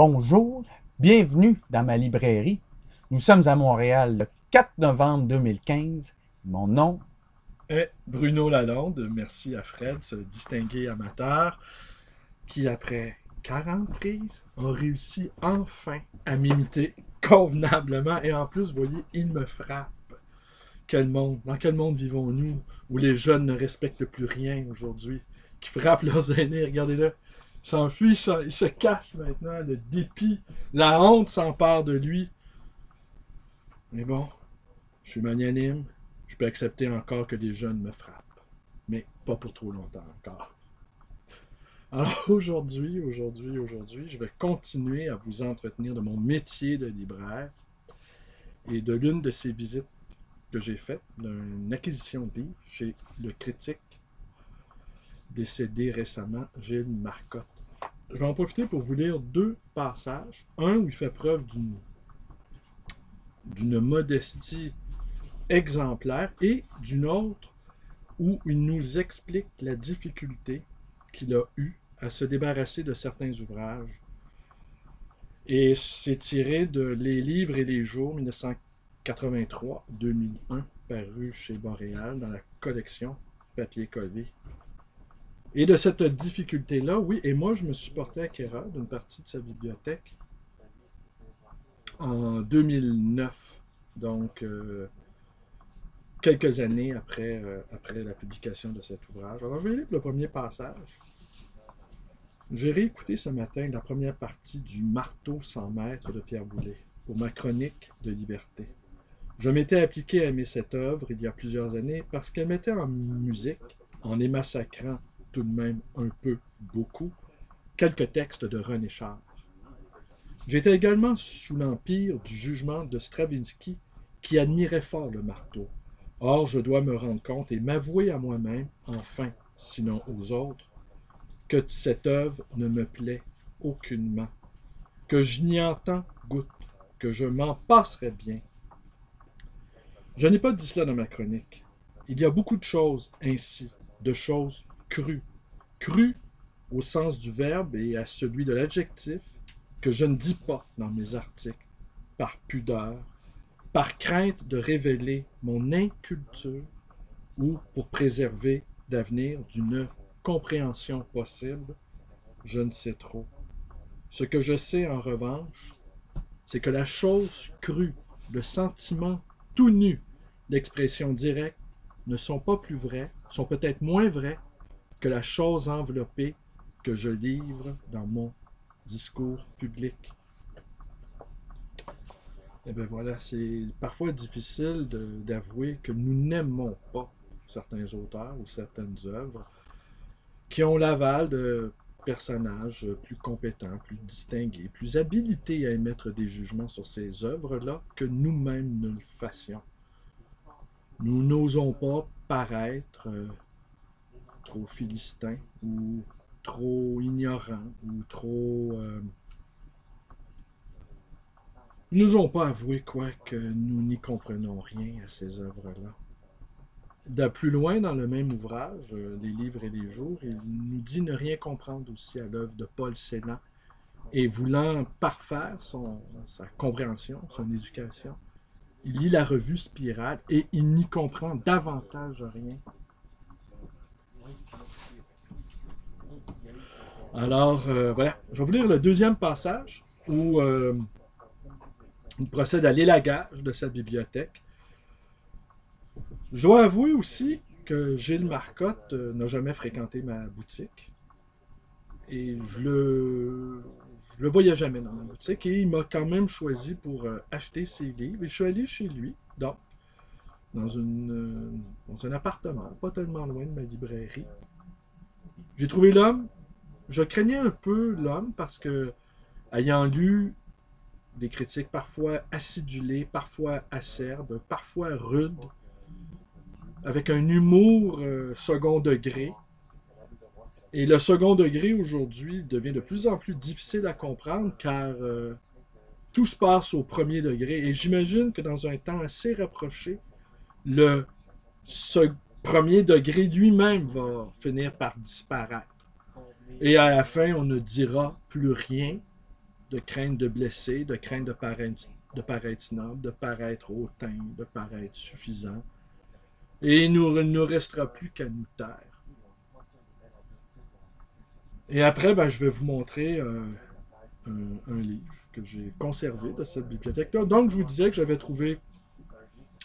Bonjour, bienvenue dans ma librairie. Nous sommes à Montréal le 4 novembre 2015. Mon nom est Bruno Lalonde. Merci à Fred, ce distingué amateur, qui après 40 prises a réussi enfin à m'imiter convenablement. Et en plus, vous voyez, il me frappe. Quel monde, dans quel monde vivons-nous où les jeunes ne respectent plus rien aujourd'hui, qui frappent leurs aînés, regardez-le. Il s'enfuit, il se cache maintenant, le dépit, la honte s'empare de lui. Mais bon, je suis magnanime, je peux accepter encore que les jeunes me frappent. Mais pas pour trop longtemps encore. Alors aujourd'hui, je vais continuer à vous entretenir de mon métier de libraire et de l'une de ces visites que j'ai faites, d'une acquisition de livres chez le critique décédé récemment, Gilles Marcotte. Je vais en profiter pour vous lire deux passages. Un où il fait preuve d'une modestie exemplaire et d'une autre où il nous explique la difficulté qu'il a eue à se débarrasser de certains ouvrages. Et c'est tiré de Les livres et les jours 1983-2001, paru chez Boréal dans la collection Papier collé. Et de cette difficulté-là, oui, et moi je me suis porté acquéreur d'une partie de sa bibliothèque en 2009, donc quelques années après la publication de cet ouvrage. Alors je vais lire le premier passage. J'ai réécouté ce matin la première partie du Marteau sans maître de Pierre Boulez pour ma chronique de liberté. Je m'étais appliqué à aimer cette œuvre il y a plusieurs années parce qu'elle mettait en musique, en les massacrant tout de même un peu, beaucoup, quelques textes de René Char. J'étais également sous l'empire du jugement de Stravinsky qui admirait fort le marteau. Or, je dois me rendre compte et m'avouer à moi-même, enfin, sinon aux autres, que cette œuvre ne me plaît aucunement, que je n'y entends goutte, que je m'en passerais bien. Je n'ai pas dit cela dans ma chronique. Il y a beaucoup de choses ainsi, de choses crues. Crues au sens du verbe et à celui de l'adjectif, que je ne dis pas dans mes articles, par pudeur, par crainte de révéler mon inculture ou pour préserver l'avenir d'une compréhension possible, je ne sais trop. Ce que je sais en revanche, c'est que la chose crue, le sentiment tout nu, l'expression directe ne sont pas plus vrais, sont peut-être moins vrais que la chose enveloppée que je livre dans mon discours public. Et bien voilà, c'est parfois difficile d'avouer que nous n'aimons pas certains auteurs ou certaines œuvres qui ont l'aval de personnages plus compétents, plus distingués, plus habilités à émettre des jugements sur ces œuvres-là que nous-mêmes ne le fassions. Nous n'osons pas paraître trop philistins ou trop ignorants ou trop... Nous n'osons pas avouer quoi que nous n'y comprenons rien à ces œuvres-là. De plus loin dans le même ouvrage, Les livres et les jours, il nous dit ne rien comprendre aussi à l'œuvre de Paul Sénat et voulant parfaire sa compréhension, son éducation, il lit la revue Spirale et il n'y comprend davantage rien. Alors, voilà, je vais vous lire le deuxième passage où il procède à l'élagage de sa bibliothèque. Je dois avouer aussi que Gilles Marcotte n'a jamais fréquenté ma boutique. Et je le voyais jamais dans ma boutique. Et il m'a quand même choisi pour acheter ses livres. Et je suis allé chez lui, donc, dans un appartement, pas tellement loin de ma librairie. J'ai trouvé l'homme. Je craignais un peu l'homme parce que, ayant lu des critiques parfois acidulées, parfois acerbes, parfois rudes, avec un humour second degré. Et le second degré aujourd'hui devient de plus en plus difficile à comprendre car tout se passe au premier degré. Et j'imagine que dans un temps assez rapproché, ce premier degré lui-même va finir par disparaître. Et à la fin, on ne dira plus rien de crainte de blesser, de crainte de paraître noble, de paraître hautain, de paraître suffisant. Et il ne nous restera plus qu'à nous taire. Et après, ben, je vais vous montrer un livre que j'ai conservé de cette bibliothèque-là. Donc, je vous disais que j'avais trouvé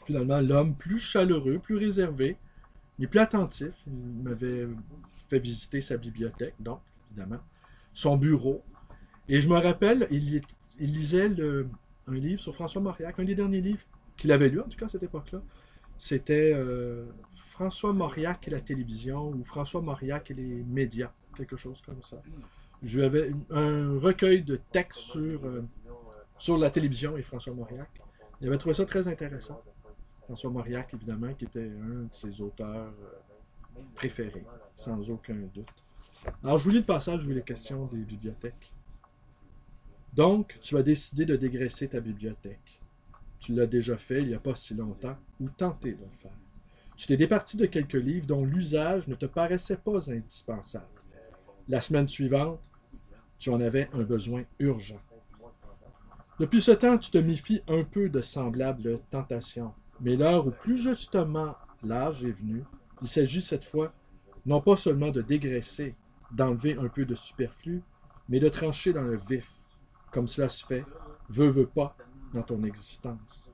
finalement l'homme plus chaleureux, plus réservé, mais plus attentif. Il m'avait fait visiter sa bibliothèque, donc, évidemment, son bureau. Et je me rappelle, il lisait un livre sur François Mauriac, un des derniers livres qu'il avait lu, en tout cas à cette époque-là. C'était François Mauriac et la télévision, ou François Mauriac et les médias, quelque chose comme ça. Je lui avais un recueil de textes sur la télévision et François Mauriac. Il avait trouvé ça très intéressant. François Mauriac, évidemment, qui était un de ses auteurs préférés, sans aucun doute. Alors, je vous lis le passage où il est question des bibliothèques. Donc, tu as décidé de dégraisser ta bibliothèque. Tu l'as déjà fait il n'y a pas si longtemps, ou tenté de le faire. Tu t'es départi de quelques livres dont l'usage ne te paraissait pas indispensable. La semaine suivante, tu en avais un besoin urgent. Depuis ce temps, tu te méfies un peu de semblables tentations, mais l'heure où plus justement l'âge est venu, il s'agit cette fois non pas seulement de dégraisser, d'enlever un peu de superflu, mais de trancher dans le vif, comme cela se fait, veut pas, dans ton existence.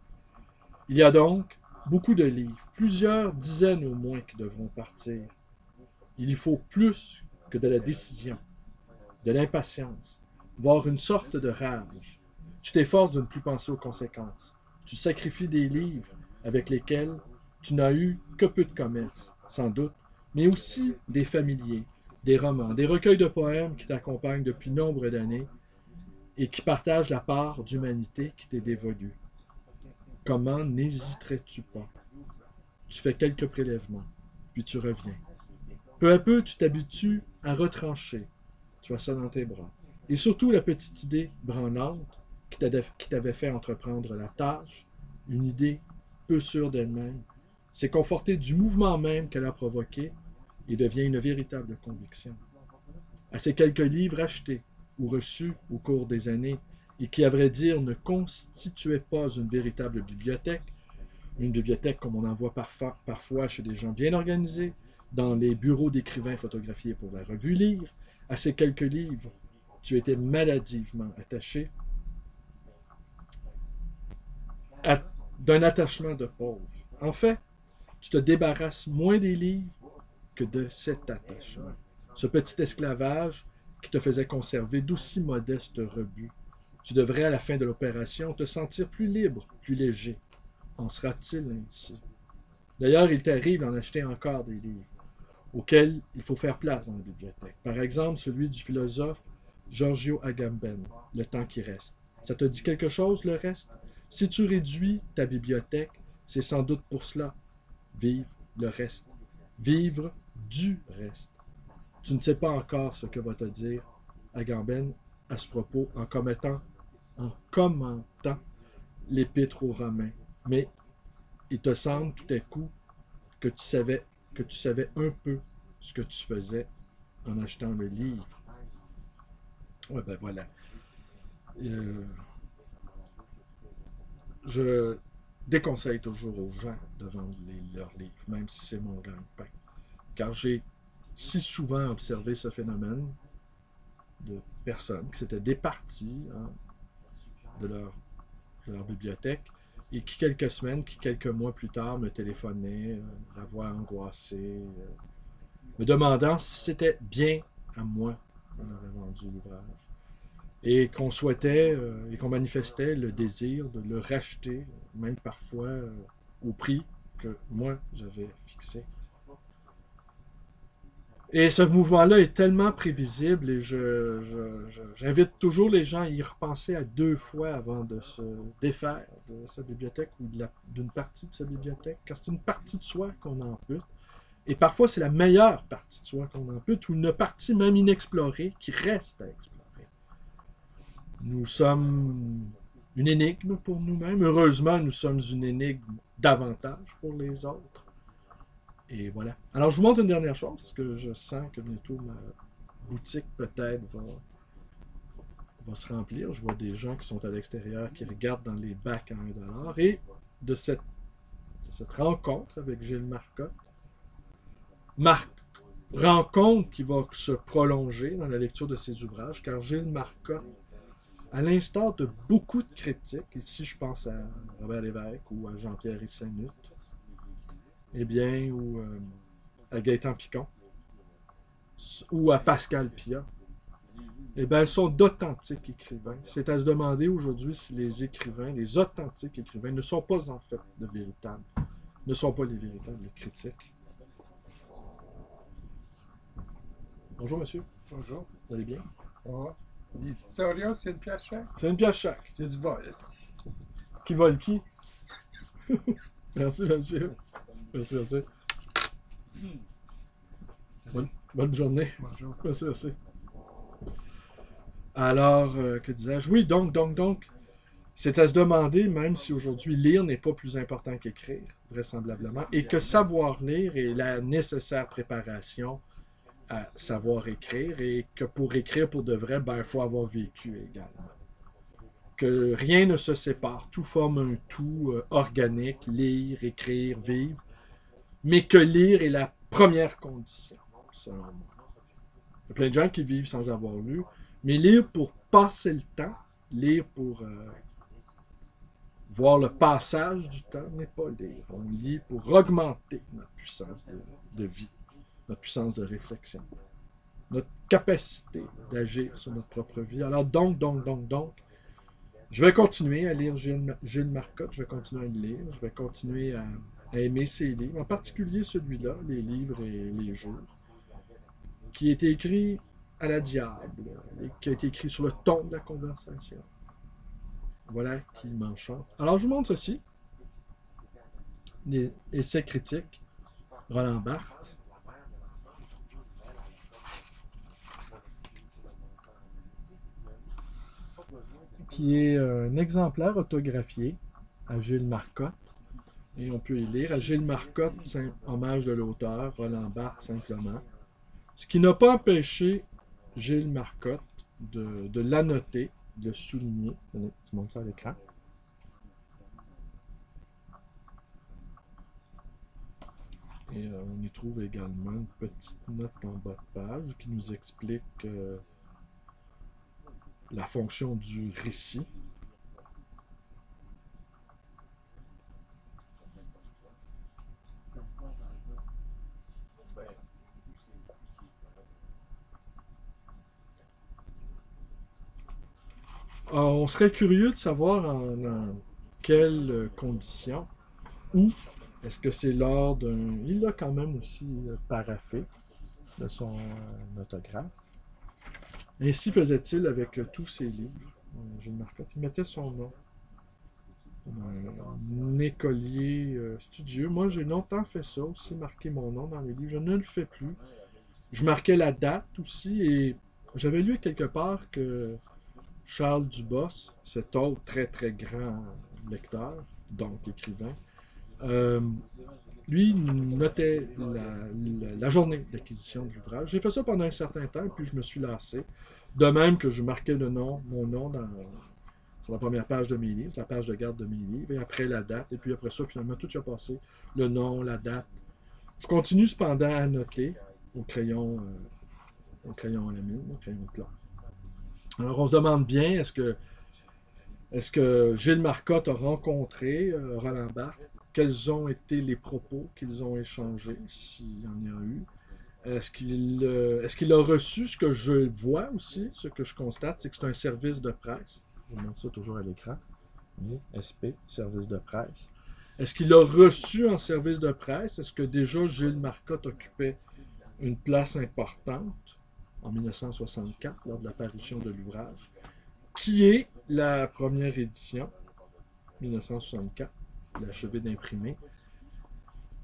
Il y a donc beaucoup de livres, plusieurs dizaines au moins qui devront partir. Il y faut plus que de la décision, de l'impatience, voire une sorte de rage. Tu t'efforces de ne plus penser aux conséquences. Tu sacrifies des livres avec lesquels tu n'as eu que peu de commerce, sans doute, mais aussi des familiers, des romans, des recueils de poèmes qui t'accompagnent depuis nombre d'années et qui partagent la part d'humanité qui t'est dévolue. Comment n'hésiterais-tu pas? Tu fais quelques prélèvements, puis tu reviens. Peu à peu, tu t'habitues à retrancher. Tu as ça dans tes bras. Et surtout la petite idée branlante qui t'avait fait entreprendre la tâche, une idée peu sûre d'elle-même, s'est confortée du mouvement même qu'elle a provoqué et devient une véritable conviction. À ces quelques livres achetés ou reçus au cours des années et qui, à vrai dire, ne constituaient pas une véritable bibliothèque, une bibliothèque comme on en voit parfois chez des gens bien organisés, dans les bureaux d'écrivains photographiés pour la revue Lire, à ces quelques livres, tu étais maladivement attaché d'un attachement de pauvre. En fait, tu te débarrasses moins des livres que de cet attachement. Ce petit esclavage qui te faisait conserver d'aussi modestes rebuts. Tu devrais, à la fin de l'opération, te sentir plus libre, plus léger. En sera-t-il ainsi? D'ailleurs, il t'arrive d'en acheter encore des livres, auxquels il faut faire place dans la bibliothèque. Par exemple, celui du philosophe Giorgio Agamben, Le temps qui reste. Ça te dit quelque chose, le reste? Si tu réduis ta bibliothèque, c'est sans doute pour cela. Vivre le reste. Vivre du reste. Tu ne sais pas encore ce que va te dire Agamben à ce propos en commentant l'épître aux Romains. Mais il te semble tout à coup que tu savais un peu ce que tu faisais en achetant le livre. Ouais, ben voilà. Je déconseille toujours aux gens de vendre leurs livres, même si c'est mon gagne-pain. Car j'ai si souvent observé ce phénomène de personnes qui s'étaient départies de leur bibliothèque et qui, quelques semaines, qui, quelques mois plus tard, me téléphonaient, la voix angoissée, me demandant si c'était bien à moi qu'on avait vendu l'ouvrage. Et qu'on souhaitait et qu'on manifestait le désir de le racheter, même parfois au prix que moi j'avais fixé. Et ce mouvement-là est tellement prévisible et j'invite toujours les gens à y repenser à 2 fois avant de se défaire de sa bibliothèque ou d'une partie de sa bibliothèque, car c'est une partie de soi qu'on ampute. Et parfois, c'est la meilleure partie de soi qu'on ampute ou une partie même inexplorée qui reste à explorer. Nous sommes une énigme pour nous-mêmes. Heureusement, nous sommes une énigme davantage pour les autres. Et voilà. Alors, je vous montre une dernière chose, parce que je sens que bientôt ma boutique, peut-être, va se remplir. Je vois des gens qui sont à l'extérieur, qui regardent dans les bacs à 1 $. Et de cette rencontre avec Gilles Marcotte, rencontre qui va se prolonger dans la lecture de ses ouvrages, car Gilles Marcotte, à l'instar de beaucoup de critiques, ici je pense à Robert Lévesque ou à Jean-Pierre Saint-Nut, eh bien, ou à Gaëtan Picon, ou à Pascal Piat, eh bien, elles sont d'authentiques écrivains. C'est à se demander aujourd'hui si les écrivains, les authentiques écrivains, ne sont pas en fait de véritables, ne sont pas les véritables critiques. Bonjour, monsieur. Bonjour. Vous allez bien? Ah, les historiens, c'est une pièce chaque? C'est une pièce chaque. C'est du vol. Qui vole qui? Merci, monsieur. Merci, merci. Bonne journée. Bonjour. Merci, merci. Alors, que disais-je? Oui, donc, c'est à se demander, même si aujourd'hui lire n'est pas plus important qu'écrire, vraisemblablement, et que savoir lire est la nécessaire préparation à savoir écrire, et que pour écrire pour de vrai, il faut avoir vécu également. Que rien ne se sépare, tout forme un tout organique, lire, écrire, vivre, mais que lire est la première condition, selon moi. Il y a plein de gens qui vivent sans avoir lu, mais lire pour passer le temps, lire pour voir le passage du temps n'est pas lire. On lit pour augmenter notre puissance de vie, notre puissance de réflexion, notre capacité d'agir sur notre propre vie. Alors donc, je vais continuer à lire Gilles Marcotte, je vais continuer à le lire, je vais continuer à aimer ses livres, en particulier celui-là, Les livres et les jours, qui a été écrit à la diable, et qui a été écrit sur le ton de la conversation. Voilà qui m'enchante. Alors je vous montre ceci, les essais critiques, Roland Barthes. Qui est un exemplaire autographié à Gilles Marcotte. Et on peut y lire à Gilles Marcotte, hommage de l'auteur, Roland Barthes simplement. Ce qui n'a pas empêché Gilles Marcotte de l'annoter, de le souligner. Tenez, je montre ça à l'écran. Et on y trouve également une petite note en bas de page qui nous explique la fonction du récit. Alors, on serait curieux de savoir en quelles conditions, ou est-ce que c'est lors d'un... Il l'a quand même aussi paraphé de son autographe. Ainsi faisait-il avec tous ses livres. Gilles Marcotte, il mettait son nom. Un écolier studieux. Moi, j'ai longtemps fait ça aussi, marquer mon nom dans les livres. Je ne le fais plus. Je marquais la date aussi, et j'avais lu quelque part que Charles Dubos, cet autre très très grand lecteur, donc écrivain, lui notait la journée d'acquisition de l'ouvrage. J'ai fait ça pendant un certain temps, puis je me suis lassé. De même que je marquais mon nom sur la première page de mes livres, la page de garde de mes livres, et après la date, et puis après ça, finalement, tout a passé. Le nom, la date. Je continue cependant à noter au crayon à la mine, au crayon plat. Alors on se demande bien, est-ce que Gilles Marcotte a rencontré Roland Barthes? Quels ont été les propos qu'ils ont échangés, s'il y en a eu? Est-ce qu'il a reçu ce que je vois aussi, ce que je constate, c'est que c'est un service de presse. Je vous montre ça toujours à l'écran. SP, service de presse. Est-ce qu'il a reçu en service de presse? Est-ce que déjà Gilles Marcotte occupait une place importante en 1964, lors de l'apparition de l'ouvrage, qui est la première édition, 1964, l'achevé d'imprimer.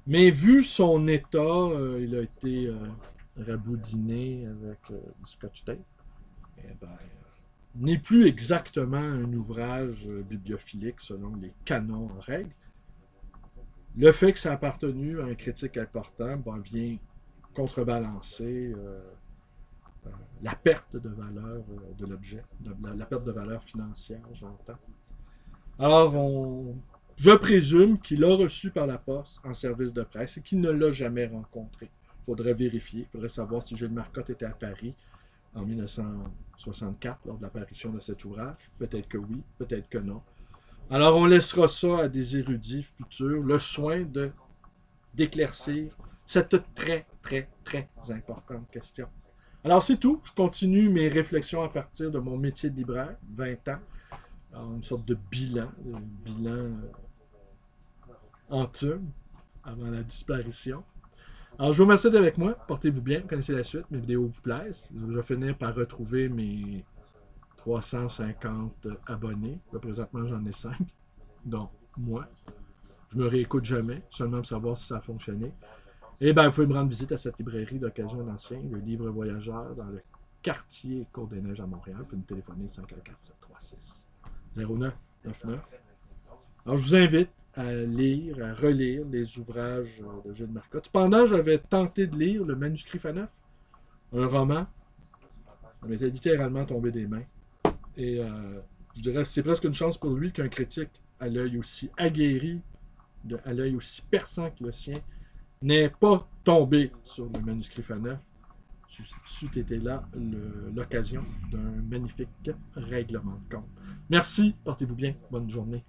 Mais vu son état, il a été raboudiné avec du scotch tape. N'est plus exactement un ouvrage bibliophilique selon les canons en règle. Le fait que ça a appartenu à un critique important vient contrebalancer la perte de valeur de l'objet, la perte de valeur financière, j'entends. Alors, je présume qu'il l'a reçu par la poste en service de presse et qu'il ne l'a jamais rencontré. Il faudrait vérifier, il faudrait savoir si Gilles Marcotte était à Paris en 1964, lors de l'apparition de cet ouvrage. Peut-être que oui, peut-être que non. Alors, on laissera ça à des érudits futurs, le soin d'éclaircir cette très, très, très importante question. Alors, c'est tout. Je continue mes réflexions à partir de mon métier de libraire, 20 ans, une sorte de bilan antime avant la disparition. Alors, je vous remercie d'être avec moi. Portez-vous bien. Vous connaissez la suite. Mes vidéos vous plaisent. Je vais finir par retrouver mes 350 abonnés. Là, présentement, j'en ai 5. Donc, moi, je me réécoute jamais, seulement pour savoir si ça a fonctionné. Et bien, vous pouvez me rendre visite à cette librairie d'occasion d'ancien, le Livre Voyageur, dans le quartier Côte-des-Neiges à Montréal. Vous pouvez me téléphoner 514-736-0999. Alors, je vous invite à lire, à relire les ouvrages de Gilles Marcotte. Cependant, j'avais tenté de lire le Manuscrit Faneuf, un roman. Ça m'était littéralement tombé des mains. Et je dirais que c'est presque une chance pour lui qu'un critique à l'œil aussi aguerri, à l'œil aussi perçant que le sien, n'ait pas tombé sur le Manuscrit Faneuf. C'eût été là l'occasion d'un magnifique règlement de compte. Merci, portez-vous bien, bonne journée.